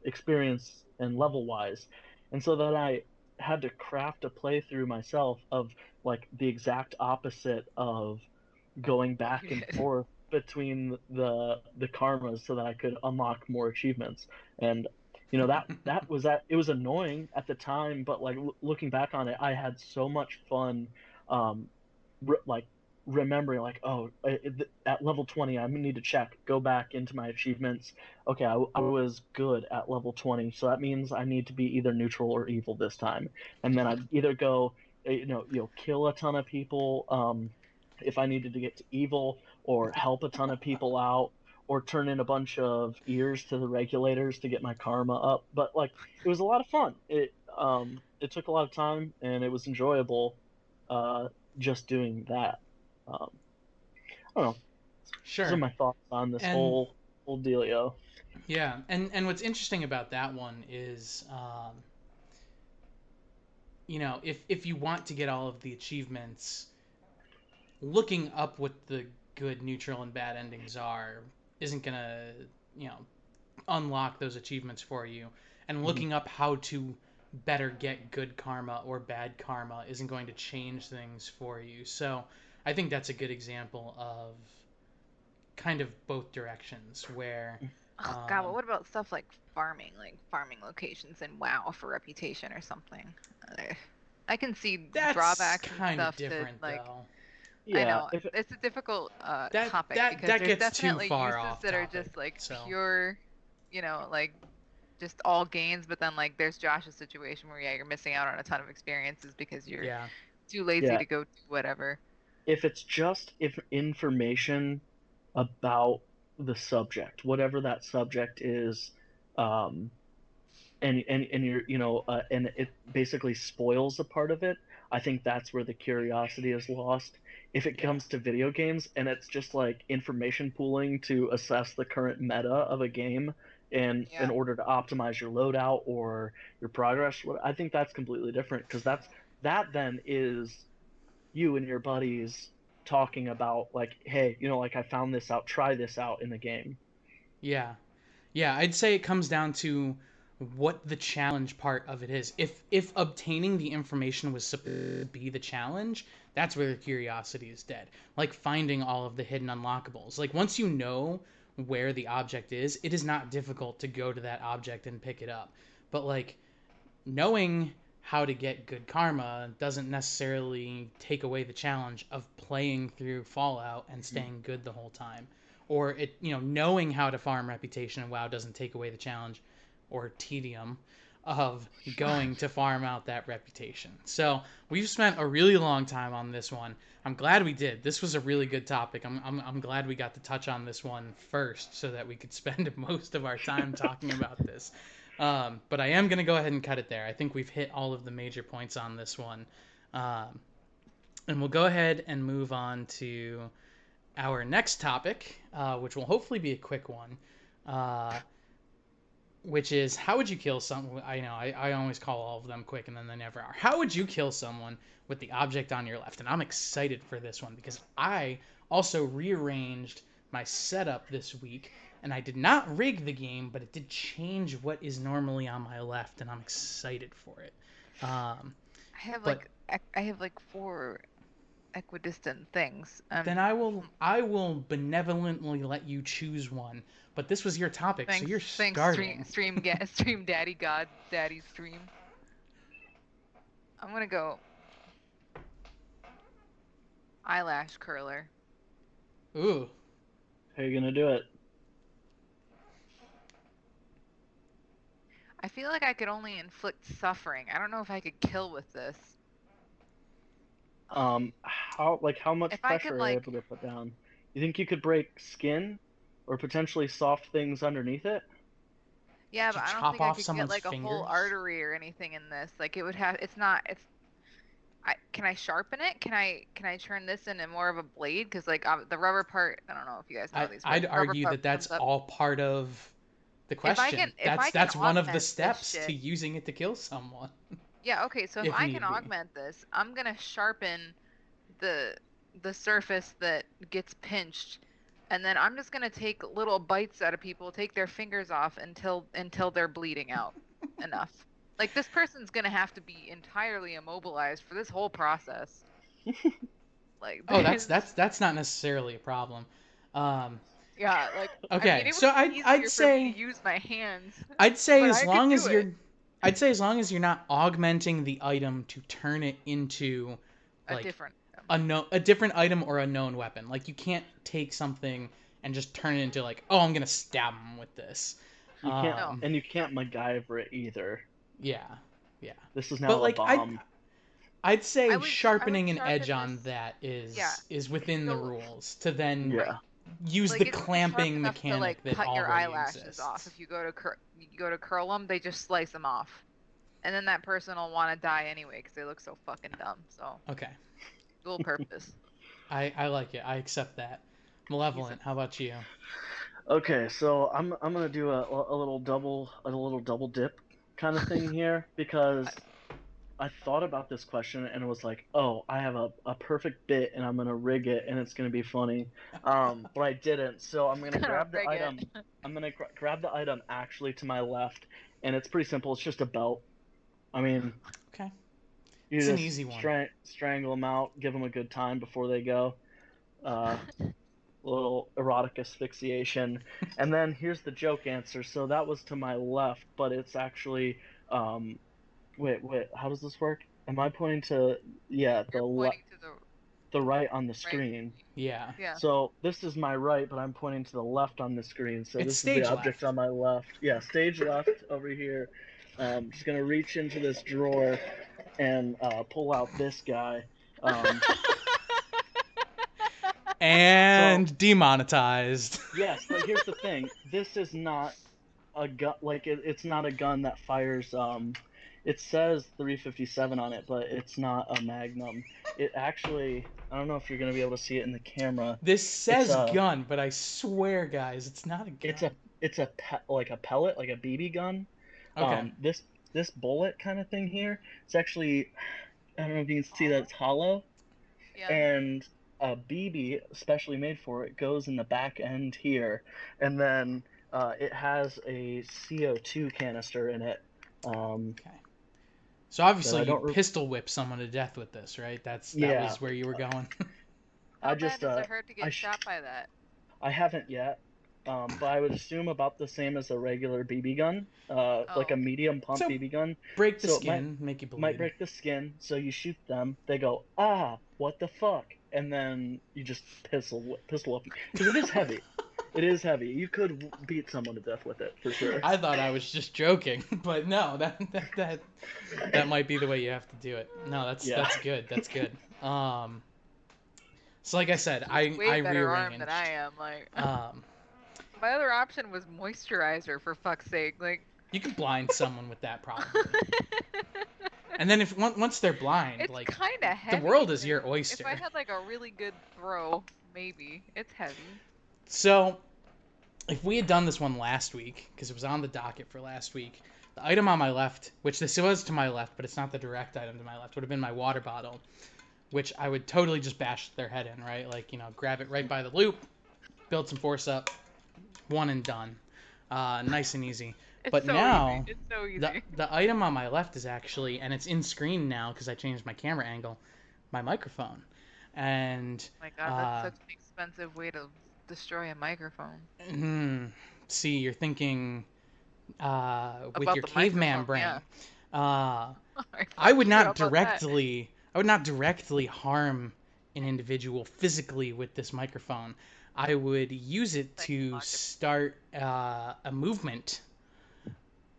experience and level wise. And so that I had to craft a playthrough myself of like the exact opposite of going What you back and did. forth between the karmas so that I could unlock more achievements. And that it was annoying at the time, but like looking back on it, I had so much fun, um, like remembering like, oh, at level 20 I need to check, go back into my achievements. Okay, I was good at level 20, so that means I need to be either neutral or evil this time. And then I'd either go kill a ton of people, if I needed to get to evil, or help a ton of people out, or turn in a bunch of ears to the regulators to get my karma up. But like it was a lot of fun. It took a lot of time and it was enjoyable, uh, just doing that. Um, I don't know. Those are Sure. my thoughts on this And whole dealio. yeah, and what's interesting about that one is, if you want to get all of the achievements, looking up what the good, neutral, and bad endings are isn't gonna, you know, unlock those achievements for you. And Hmm. looking up how to better get good karma or bad karma isn't going to change things for you. So I think that's a good example of kind of both directions where, Oh God, but um, what about stuff like farming locations in WoW for reputation or something? Uh, I can see that's drawbacks and kind of stuff to different like. though. I Yeah, know if it, it's a difficult That topic that because that there's gets too definitely far uses off that are topic. just like So pure, like just all gains, but then like there's Josh's situation where yeah, you're missing out on a ton of experiences because you're yeah, too lazy yeah, to go do whatever. if it's just if information about the subject, whatever that subject is, um, and you're and it basically spoils a part of it, I think that's where the curiosity is lost. If it yeah, comes to video games and it's just like information pooling to assess the current meta of a game and in Yeah. order to optimize your loadout or your progress, I think that's completely different, because that then is you and your buddies talking about like, hey, like I found this out, try this out in the game. yeah, yeah. I'd say it comes down to what the challenge part of it is. If obtaining the information was supposed to be the challenge, that's where the curiosity is dead. Like finding all of the hidden unlockables. Like once you know where the object is, it is not difficult to go to that object and pick it up. But like knowing how to get good karma doesn't necessarily take away the challenge of playing through Fallout and staying good the whole time. Or it, knowing how to farm reputation in WoW doesn't take away the challenge or tedium of going to farm out that reputation. So we've spent a really long time on this one. I'm glad we did. This was a really good topic. I'm glad we got to touch on this one first so that we could spend most of our time talking about this. But I am going to go ahead and cut it there. I think we've hit all of the major points on this one. And we'll go ahead and move on to our next topic, which will hopefully be a quick one, which is how would you kill someone? I know I always call all of them quick and then they never are. How would you kill someone with the object on your left? And I'm excited for this one because I also rearranged my setup this week and I did not rig the game, but it did change what is normally on my left, and I'm excited for it. But I have like 4 equidistant things. then I will benevolently let you choose one. But this was your topic, so you're starting. Stream Daddy God Daddy Stream. I'm gonna go eyelash curler. Ooh. How are you gonna do it? I feel like I could only inflict suffering. I don't know if I could kill with this. How much If I pressure could, are you like- able to put down? You think you could break skin, or potentially soft things underneath it? Yeah, Did but you I don't chop think I off could get someone's like a whole fingers? artery or anything in this. Like it would have. It's not. It's. Can I sharpen it? Can I turn this into more of a blade? Because like the rubber part. I don't know if you guys know these. But I'd the rubber argue part that that's comes up. all part of the question. If I can That's one of the augment this steps to shit. using it to kill someone. Yeah. Okay. So if If I need can be. augment this, I'm gonna sharpen the surface that gets pinched, and then I'm just gonna take little bites out of people, take their fingers off until they're bleeding out enough. Like this person's gonna have to be entirely immobilized for this whole process. Like Oh, there's that's not necessarily a problem. Um, yeah, like I mean okay, it would so be easier for me to use my hands, I'd say but as I could long do as it. I'd say as long as you're not augmenting the item to turn it into A like different a different item or a known weapon. Like you can't take something and just turn it into like, oh, I'm gonna stab him with this. You can't, No. and you can't MacGyver it either. Yeah, yeah. This is now But a like bomb. I'd say I would sharpening an sharpen edge on this. that Yeah. is within the So rules to then Yeah. use like the it's gonna be sharp clamping enough to mechanic like that cut your already eyelashes exists. off. If you go to curl them, they just slice them off, and then that person will want to die anyway because they look so fucking dumb. So Okay, dual purpose. I like it. I accept that. Malevolent. How about you? Okay, so I'm gonna do a little double dip kind of thing here because I thought about this question and it was like, oh, I have a perfect bit and I'm gonna rig it and it's gonna be funny, but I didn't. So I'm gonna grab the Rig it. item. I'm gonna grab the item actually to my left, and it's pretty simple. It's just a belt. I mean, Okay. you It's an just easy one. strangle them out, give them a good time before they go. A little erotic asphyxiation, and then here's the joke answer. So that was to my left, but it's actually wait, how does this work? Am I pointing to You're pointing to the right on the right. screen? Yeah. Yeah. So this is my right, but I'm pointing to the left on the screen. So It's this is stage the object left. on my left. Yeah, stage left over here. Just gonna reach into this drawer and pull out this guy. And demonetized. Yes, but here's the thing. This is not a gun. Like it's not a gun that fires. It says 357 on it, but it's not a Magnum. It actually. I don't know if you're gonna be able to see it in the camera. This says a- gun, but I swear, guys, it's not a gun. It's a like a pellet, like a BB gun. Okay. This bullet kind of thing here. It's actually. I don't know if you can see that it's hollow. Yeah. And a BB, specially made for it, goes in the back end here, and then It has a CO2 canister in it. Okay. So So obviously I you don't. pistol whip someone to death with this, right? That Yeah, was where you were going. How I bad just does it hurt to I get shot by that? I haven't yet, but I would assume about the same as a regular BB gun, like Oh, a medium pump So BB gun. break the So it skin, make you might bleed. break the skin. So you shoot them, they go, ah, what the fuck, and then you just pistol up because it is heavy. It is heavy. You could beat someone to death with it for sure. I thought I was just joking, but no, that might be the way you have to do it. No, Yeah. that's good. That's good. So like I said, way I better arm than I rearranged. am. Like, Um, my other option was moisturizer, for fuck's sake. Like, you could blind someone with that probably, and then if once they're blind, it's like kind of the heavy. world is Like, your if I oyster. had like a really good throw, maybe. It's heavy. So if we had done this one last week, because it was on the docket for last week, the item on my left, which this was to my left, but it's not the direct item to my left, would have been my water bottle, which I would totally just bash their head in, right? Like, grab it right by the loop, build some force up, one and done. Nice and easy. It's But so easy. now, It's so the, easy. the item on my left is actually, and it's in screen now because I changed my camera angle, my microphone. And My God, that's uh, such an expensive way to destroy a microphone. see, you're thinking with About your the caveman microphone, brain. yeah. Uh, I I fuck would you. How not about that? directly harm an individual physically with this microphone. I would use it to Psychological. start a movement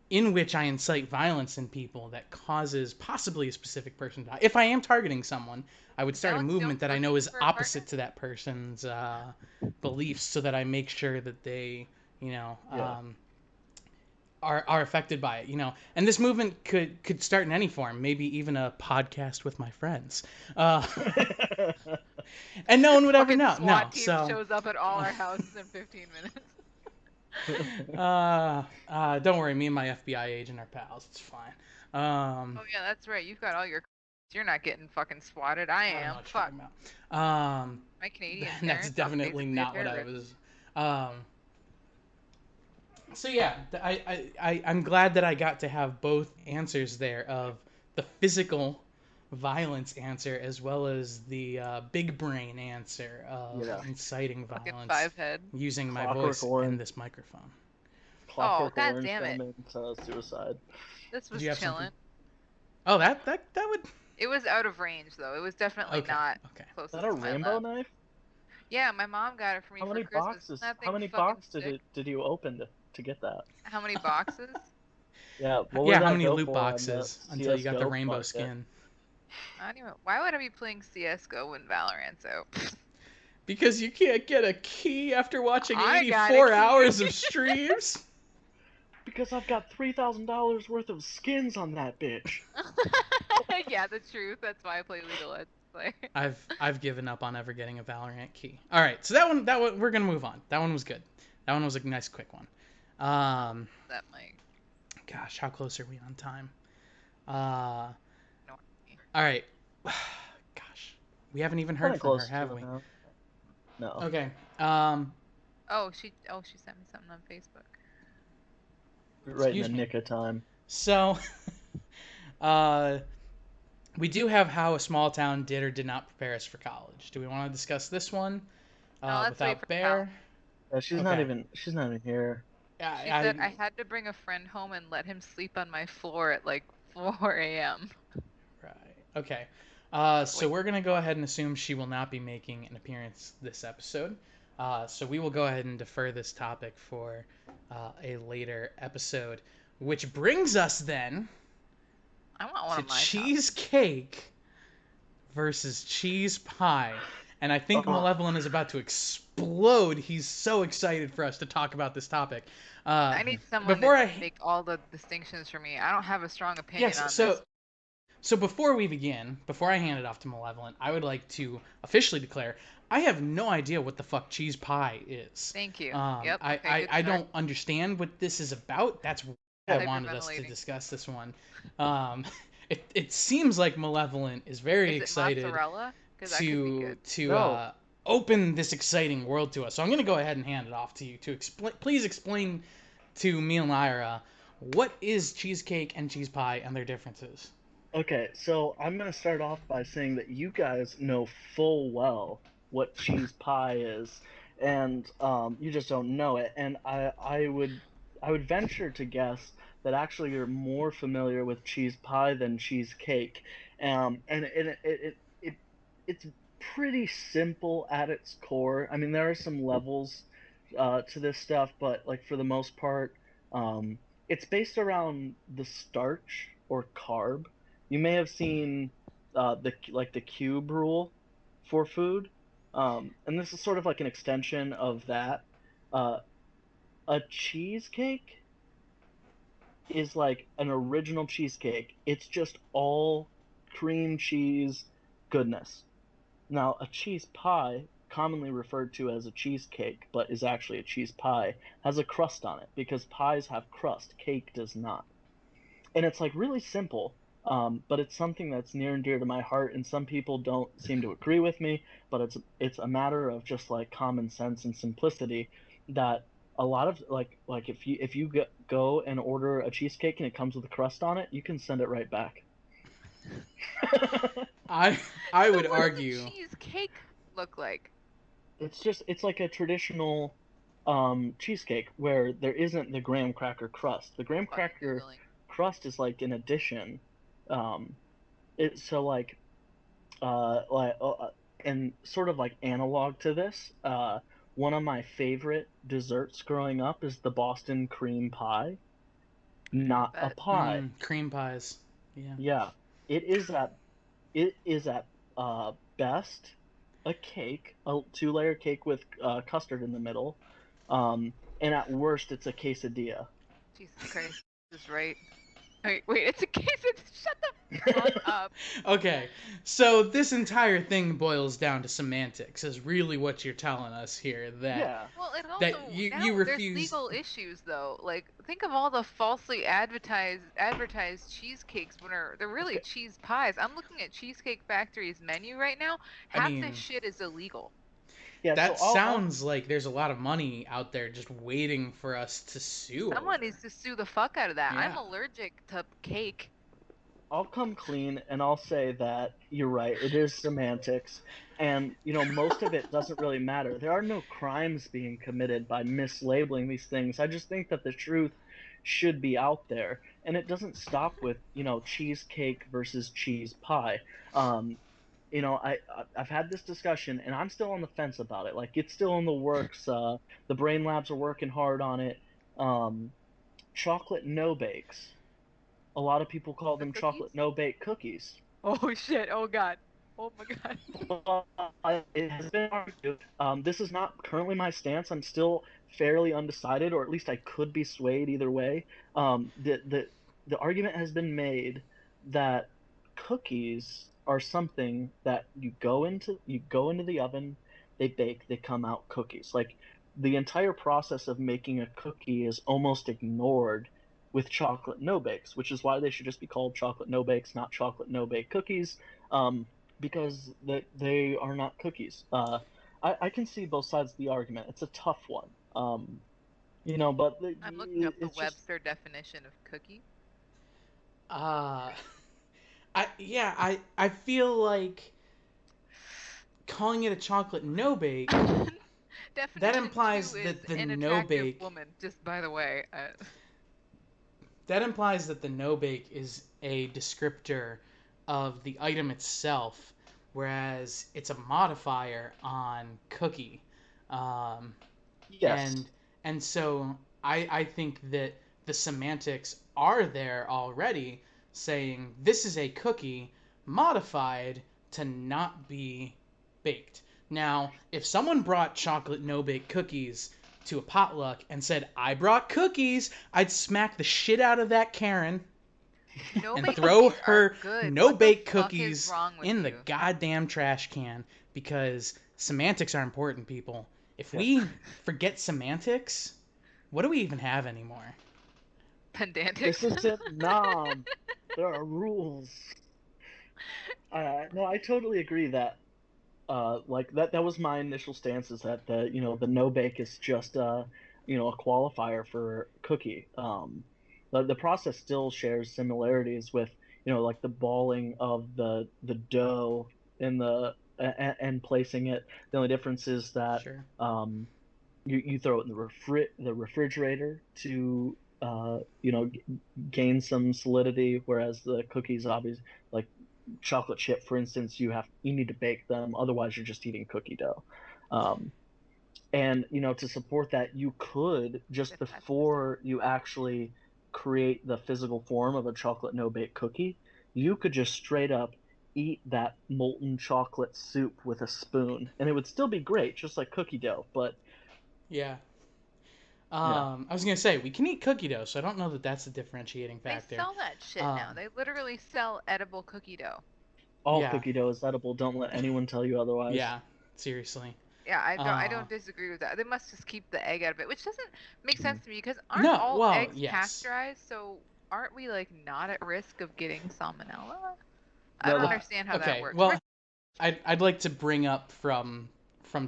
in which I incite violence in people that causes possibly a specific person to die. If I am targeting someone, I would start a Alex movement Jones that I know looking is for a partner? opposite to that person's beliefs, so that I make sure that they, you know, Yeah. are affected by it. And this movement could start in any form, maybe even a podcast with my friends, uh, and no one would ever Fucking know. No, SWAT team so. shows up at all our houses in 15 minutes. Don't worry, me and my FBI agent are pals. It's fine. Oh yeah, that's right. You've got all your. You're not getting fucking swatted. I I don't know am. what you're Fuck. talking about. My Canadian That's parents. I'm definitely basically a not what I terrorist. was. So yeah, I'm glad that I got to have both answers there of the physical violence answer as well as the big brain answer of Yeah. inciting Fucking violence five head. using my Clockwork voice and Orange. this microphone. Oh, Clockwork god Orange damn it. them into suicide. This Did was you have something? chilling. Oh, that would. It was out of range though. It was definitely Okay, not okay. Is that closest a to my rainbow left. knife? Yeah, my mom got it for me How for many Christmas. boxes? That How thing many fucking boxes sick. did you open to get that? How many boxes? Yeah, what would Yeah, how that many go loot for on the boxes until you got the CS:GO rainbow market? skin? I don't even. Why would I be playing CS:GO when Valorant's out? Because you can't get a key after watching I got a 84 key. hours of streams. Because I've got $3,000 worth of skins on that bitch. Yeah, the truth. That's why I play League of Legends. Like, I've given up on ever getting a Valorant key. All right, so that one we're gonna move on. That one was good. That one was a nice quick one. that might. Gosh, how close are we on time? Uh, No. all right. Gosh, we haven't even heard Kind of from her, close have to it we? now. No. Okay. Oh, she sent me something on Facebook. Right in the Excuse me. nick of time. So, uh, we do have how a small town did or did not prepare us for college. Do we want to discuss this one No, let's wait for without Cal. Bear? She's not Okay. even here. She said I had to bring a friend home and let him sleep on my floor at like 4 a.m. Right. Okay. So Wait. we're gonna go ahead and assume she will not be making an appearance this episode. So we will go ahead and defer this topic for a later episode, which brings us then I want one to of my cheesecake versus cheese pie. And I think Oh, Malevolent is about to explode. He's so excited for us to talk about this topic. I need someone Before to I make all the distinctions for me. I don't have a strong opinion yes, on so this. so before we begin, before I hand it off to Malevolent, I would like to officially declare I have no idea what the fuck cheese pie is. Thank you. Yep. I, Okay, I, good I start. don't understand what this is about. That's why I wanted us to Hyperventilating. discuss this one. Um, it seems like Malevolent is very Is it excited mozzarella? Because that could be to good. to no. open this exciting world to us. So I'm going to go ahead and hand it off to you to explain. Please explain to me and Lyra what is cheesecake and cheese pie and their differences. Okay, so I'm gonna start off by saying that you guys know full well what cheese pie is, and you just don't know it. And I would venture to guess that actually you're more familiar with cheese pie than cheesecake. And it's pretty simple at its core. I mean, there are some levels to this stuff, but like for the most part, um, it's based around the starch or carb. You may have seen the cube rule for food, and this is sort of like an extension of that. Uh, a cheesecake is like an original cheesecake. It's just all cream cheese goodness. Now, a cheese pie, commonly referred to as a cheesecake, but is actually a cheese pie, has a crust on it because pies have crust, cake does not. And it's like really simple, but it's something that's near and dear to my heart. And some people don't seem to agree with me, but it's a matter of just like common sense and simplicity that a lot of like if you go and order a cheesecake and it comes with a crust on it, you can send it right back. I I So would what does a argue. cheesecake look like? It's like a traditional cheesecake where there isn't the graham cracker crust. The graham Fucking cracker googling. crust is like an addition. Um, it so like and sort of like analog to this. One of my favorite desserts growing up is the Boston cream pie. Not a But pie. Cream pies. Yeah. Yeah, it is at it is at best a cake, a two-layer cake with custard in the middle, and at worst it's a quesadilla. Jesus Christ is right. Wait, it's a case. Shut the fuck up. Okay, so this entire thing boils down to semantics, is really what you're telling us here. That Yeah, Well, it that also you now there's refuse. legal issues though. Like think of all the falsely advertised cheesecakes when they're really okay. cheese pies. I'm looking at Cheesecake Factory's menu right now. I Half this mean, shit is illegal. Yeah, so that sounds like there's a lot of money out there just waiting for us to sue Someone needs over. to sue the fuck out of that. I'm Yeah. allergic to cake. I'll come clean and I'll say that you're right. It is semantics. And, most of it doesn't really matter. There are no crimes being committed by mislabeling these things. I just think that the truth should be out there. And it doesn't stop with, cheesecake versus cheese pie. Um, I've had this discussion and I'm still on the fence about it. Like, it's still in the works. The brain labs are working hard on it. Um, chocolate no bakes. A lot of people call The them cookies? chocolate no bake cookies. Oh shit. Oh god. Oh my god. But it has been argued. This is not currently my stance. I'm still fairly undecided, or at least I could be swayed either way. The argument has been made that cookies are something that you go into the oven, they bake, they come out cookies. Like the entire process of making a cookie is almost ignored with chocolate no bakes, which is why they should just be called chocolate no bakes, not chocolate no bake cookies. Because they are not cookies. I can see both sides of the argument. It's a tough one. But I'm looking up the it's just Webster definition of cookie. Uh, I feel like calling it a chocolate no bake, that Definition two implies is that the an no attractive bake woman. Just by the way, that implies that the no bake is a descriptor of the item itself, whereas it's a modifier on cookie. Um, yes, and and so I think that the semantics are there already, saying this is a cookie modified to not be baked. Now, if someone brought chocolate no bake cookies to a potluck and said I brought cookies, I'd smack the shit out of that Karen no and bake throw cookies are her good. no What the bake fuck is cookies wrong with in the you? goddamn trash can, because semantics are important, people. If yes. we forget semantics, what do we even have anymore? This Pedantics. isn't Nam. There are rules. No, I totally agree that like that was my initial stance, is that the no bake is just a qualifier for cookie. The process still shares similarities with like the balling of the dough in and placing it. The only difference is that Sure. you throw it in the refrigerator to gain some solidity, whereas the cookies, obviously, like chocolate chip, for instance, you need to bake them, otherwise you're just eating cookie dough. Um, and to support that, you could, just If that's your thing. before you actually create the physical form of a chocolate no bake cookie, you could just straight up eat that molten chocolate soup with a spoon, and it would still be great, just like cookie dough. But Yeah. yeah, I was gonna say we can eat cookie dough, so I don't know that that's a differentiating They factor. sell that shit now. Um, They literally sell edible cookie dough. all yeah, cookie dough is edible. Don't let anyone tell you otherwise. yeah, seriously. Yeah, I Uh, don't disagree with that. They must just keep the egg out of it, which doesn't make Mhm. sense to me because aren't no, all well, eggs yes. pasteurized? So aren't we like not at risk of getting salmonella? I The, don't the understand how that Okay, works. well, I'd like to bring up from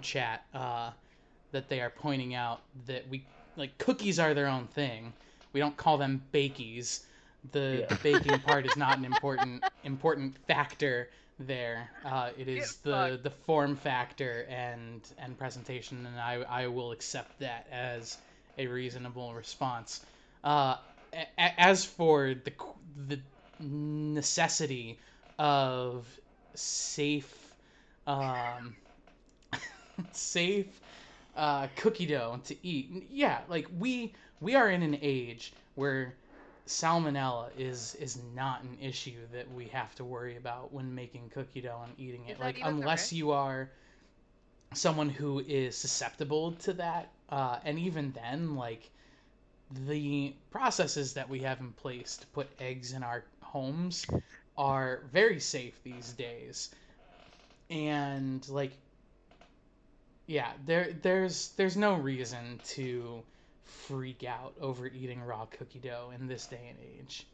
chat that they are pointing out that we like cookies are their own thing. We don't call them bakies. The yeah. baking part is not an important factor there. It Get is fucked. the form factor and presentation, and I will accept that as a reasonable response. Uh, as for the necessity of safe um, safe cookie dough to eat. Yeah, like we are in an age where salmonella is not an issue that we have to worry about when making cookie dough and eating Is it. that Like even the unless risk? you are someone who is susceptible to that, and even then, like the processes that we have in place to put eggs in our homes are very safe these days. And like yeah, there's no reason to freak out over eating raw cookie dough in this day and age.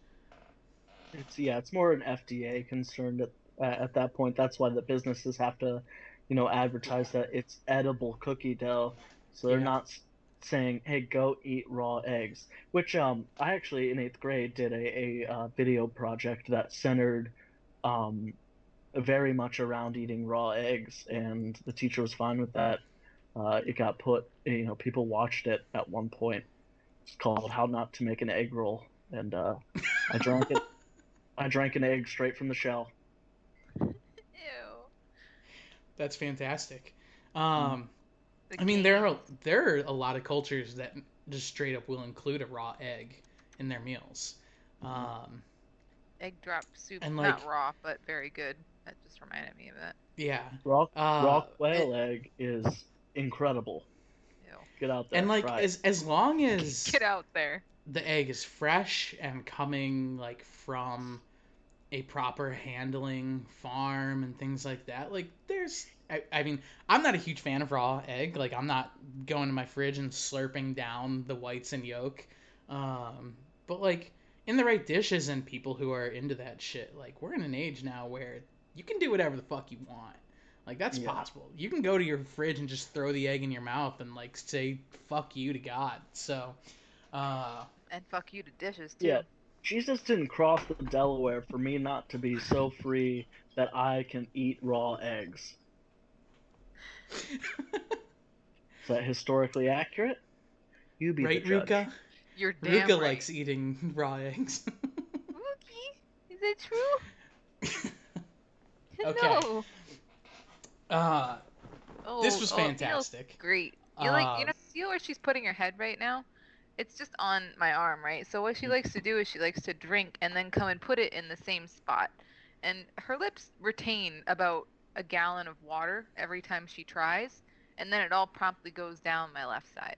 It's more an FDA concern at that point. That's why the businesses have to, advertise that it's edible cookie dough, so they're Yeah. not saying, "Hey, go eat raw eggs." Which I actually in eighth grade did a video project that centered um very much around eating raw eggs, and the teacher was fine with that. It got put, people watched it at one point. It's called "How Not to Make an Egg Roll," and I drank it. I drank an egg straight from the shell. Ew. That's fantastic. Mm. The I mean gains. there are a lot of cultures that just straight up will include a raw egg in their meals. Mhm. Um, Egg drop soup. and Not like raw, but very good. That just reminded me of that. yeah. Raw It, quail egg is incredible. Ew. Get out and there, like try it. as long as Get out there. the egg is fresh and coming like from a proper handling farm and things like that. Like there's I mean, I'm not a huge fan of raw egg. Like I'm not going to my fridge and slurping down the whites and yolk. But like in the right dishes and people who are into that shit, like we're in an age now where you can do whatever the fuck you want. Like that's Yeah. possible. You can go to your fridge and just throw the egg in your mouth and like say fuck you to God. So, uh And fuck you to dishes Yeah. too. Jesus didn't cross the Delaware for me not to be so free that I can eat raw eggs. Is that historically accurate? You be the right, judge. Ruka? You're damn Ruka right. likes eating raw eggs. Wookie? Is it true? Okay. No. Uh, this Oh, was oh, it feels fantastic. great. Uh, See where she's putting her head right now? It's just on my arm, right? So what she likes to do is she likes to drink and then come and put it in the same spot. And her lips retain about a gallon of water every time she tries, and then it all promptly goes down my left side.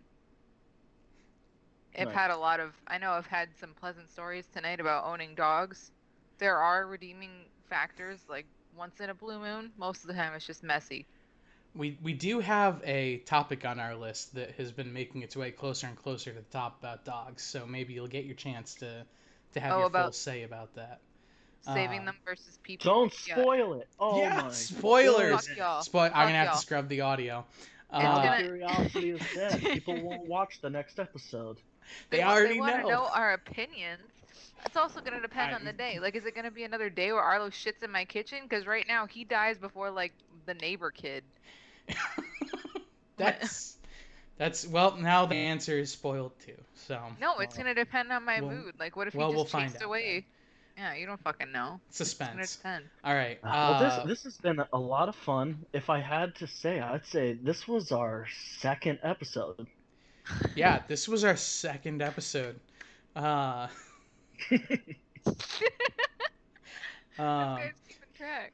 Nice. I know I've had some pleasant stories tonight about owning dogs. There are redeeming factors, like once in a blue moon. Most of the time it's just messy. we do have a topic on our list that has been making its way closer and closer to the top about dogs. So maybe you'll get your chance to have Oh, your full about say about that. Saving them versus people. Don't Yeah. spoil it. Oh Yeah, my spoilers. Fuck y'all. I'm gonna have to y'all. scrub the audio. It's Now gonna. curiosity is dead. People won't watch the next episode. They They already want to know. know our opinions. It's also gonna depend on the day. Like, is it gonna be another day where Arlo shits in my kitchen? Because right now he dies before like the neighbor kid. That's well. Now the answer is spoiled too. So No, it's gonna depend on my We'll- mood. Like, what if he well, we'll just find chased out away? Yeah, you don't fucking know. It's gonna suspense. depend. All right. Well, this has been a lot of fun. If I had to say, I'd say this was our second episode. Yeah, this was our second episode. Uh, This guy's keeping track.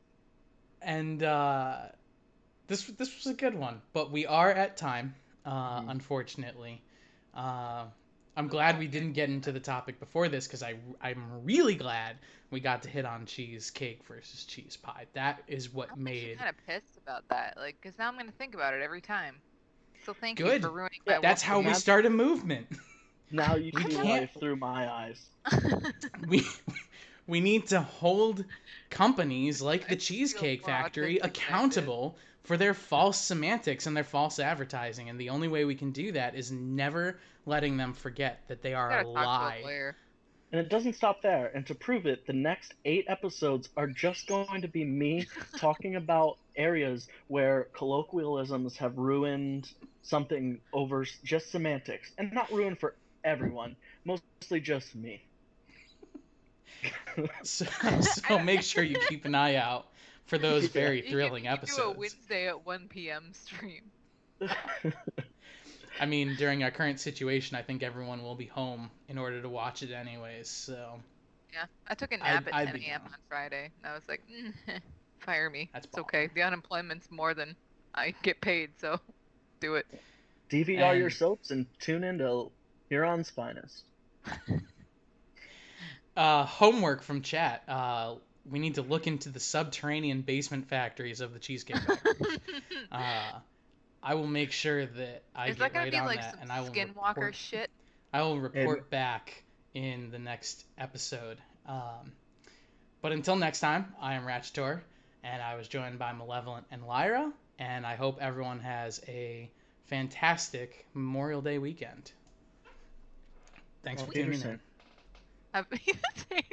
and this was a good one, but we are at time, unfortunately. I'm glad we didn't get into the topic before this because I'm really glad we got to hit on cheesecake versus cheese pie. That is what I'm actually made kind of pissed about that. Like, because now I'm gonna think about it every time. So thank you good. for ruining Yeah, my That's how we start a movement. Now you We see can't- life through my eyes. we we need to hold companies like I the just feel Cheesecake more Factory autistic than I did. accountable for their false semantics and their false advertising, and the only way we can do that is never letting them forget that they are Gotta a talk to a lie. lawyer. And it doesn't stop there. And to prove it, the next 8 episodes are just going to be me talking about areas where colloquialisms have ruined something over just semantics. And not ruined for everyone, mostly just me. So make sure you keep an eye out for those Yeah. very You thrilling can do a episodes. Wednesday at 1 p.m. stream. I mean, during our current situation, I think everyone will be home in order to watch it anyways. So Yeah, I took a nap I'd at 10 be a.m. down. on Friday. And I was like, fire me. That's It's okay. The unemployment's more than I get paid, so do it. DVR your And- soaps and tune into Huron's finest. Homework from chat. We need to look into the subterranean basement factories of the Cheesecake Factory. I will make sure that I Is get that gonna right be on like that, some and I will skinwalker report. shit? I will report back in the next episode. But until next time, I am Ratchator, and I was joined by Malevolent and Lyra, and I hope everyone has a fantastic Memorial Day weekend. Thanks for tuning in. Peterson. Have you seen?